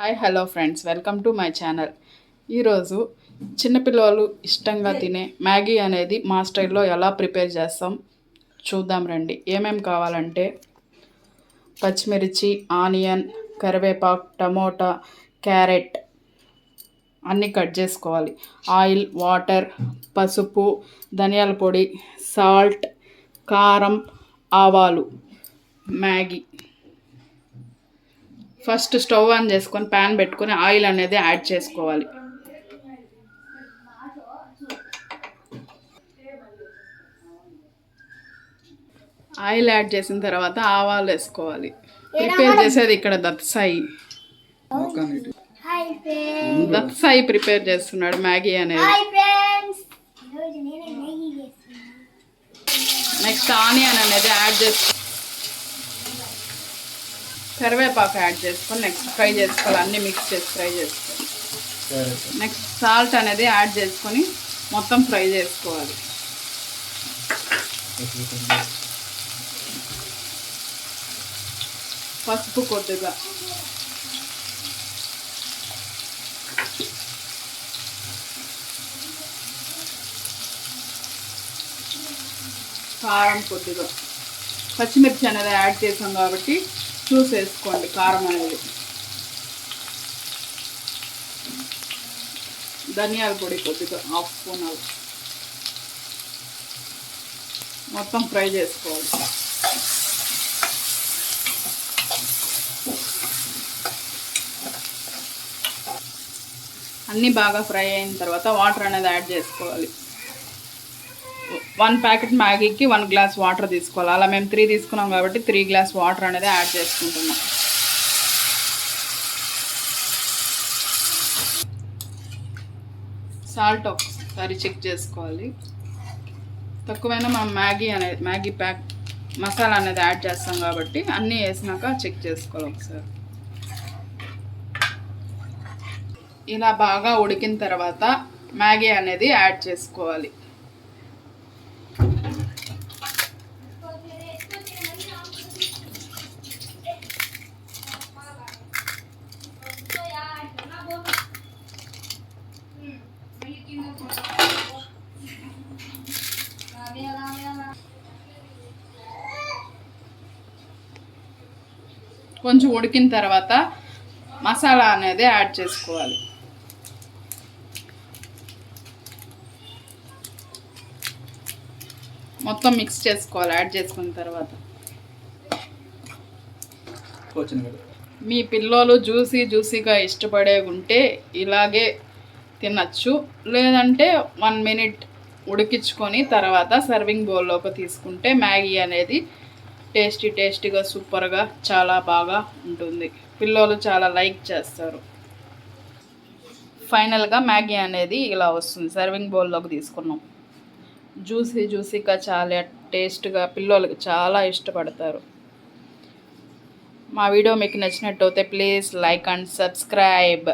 Hi hello friends, welcome to my channel. ఈరోజు చిన్నపిల్లలు ఇష్టంగా తినే మ్యాగీ అనేది మా స్టైల్లో ఎలా ప్రిపేర్ చేస్తాం చూద్దాం రండి. ఏమేమి కావాలంటే పచ్చిమిర్చి, ఆనియన్, కరివేపాకు, టమోటా, క్యారెట్ అన్నీ కట్ చేసుకోవాలి. ఆయిల్, వాటర్, పసుపు, ధనియాల పొడి, సాల్ట్, కారం, ఆవాలు, మ్యాగీ. ఫస్ట్ స్టవ్ ఆన్ చేసుకొని ప్యాన్ పెట్టుకొని ఆయిల్ అనేది యాడ్ చేసుకోవాలి. ఆయిల్ యాడ్ చేసిన తర్వాత ఆవాలు వేసుకోవాలి. ప్రిపేర్ చేసేది ఇక్కడ దత్సాయి ప్రిపేర్ చేస్తున్నాడు మ్యాగీ అనేది. నెక్స్ట్ ఆనియన్ అనేది యాడ్ చేసుకో, కరివేపాకు యాడ్ చేసుకొని నెక్స్ట్ ఫ్రై చేసుకోవాలి. అన్నీ మిక్స్ చేసి ఫ్రై చేసుకోవాలి. నెక్స్ట్ సాల్ట్ అనేది యాడ్ చేసుకొని మొత్తం ఫ్రై చేసుకోవాలి. పసుపు కొద్దిగా, కారం కొద్దిగా, పచ్చిమిర్చి అనేది యాడ్ చేసాం కాబట్టి చూసి వేసుకోండి కారం అనేది. ధనియాల పొడి కొద్దిగా హాఫ్ స్పూన్ అలా మొత్తం ఫ్రై చేసుకోవాలి. అన్నీ బాగా ఫ్రై అయిన తర్వాత వాటర్ అనేది యాడ్ చేసుకోవాలి. 1 ప్యాకెట్ మ్యాగీకి 1 గ్లాస్ వాటర్ తీసుకోవాలి. అలా మేము 3 తీసుకున్నాం కాబట్టి 3 గ్లాస్ వాటర్ అనేది యాడ్ చేసుకుంటున్నాం. సాల్ట్ ఒకసారి చెక్ చేసుకోవాలి. తక్కువైనా మనం మ్యాగీ ప్యాక్ మసాలా అనేది యాడ్ చేస్తాం కాబట్టి అన్నీ వేసినాక చెక్ చేసుకోవాలి ఒకసారి. ఇలా బాగా ఉడికిన తర్వాత మ్యాగీ అనేది యాడ్ చేసుకోవాలి. కొంచెం ఉడికిన తర్వాత మసాలా అనేది యాడ్ చేసుకోవాలి. మొత్తం మిక్స్ చేసుకోవాలి. యాడ్ చేసుకున్న తర్వాత మీ పిల్లలు జ్యూసీగా ఇష్టపడే ఉంటే ఇలాగే తినచ్చు. లేదంటే 1 మినిట్ ఉడికించుకొని తర్వాత సర్వింగ్ బౌల్లోకి తీసుకుంటే మ్యాగీ అనేది టేస్టీగా సూపర్గా చాలా బాగా ఉంటుంది. పిల్లలు చాలా లైక్ చేస్తారు. ఫైనల్గా మ్యాగీ అనేది ఇలా వస్తుంది. సర్వింగ్ బౌల్లోకి తీసుకున్నాం. జ్యూసీగా చాలా టేస్ట్గా పిల్లలకి చాలా ఇష్టపడతారు. మా వీడియో మీకు నచ్చినట్టయితే ప్లీజ్ లైక్ అండ్ సబ్స్క్రైబ్.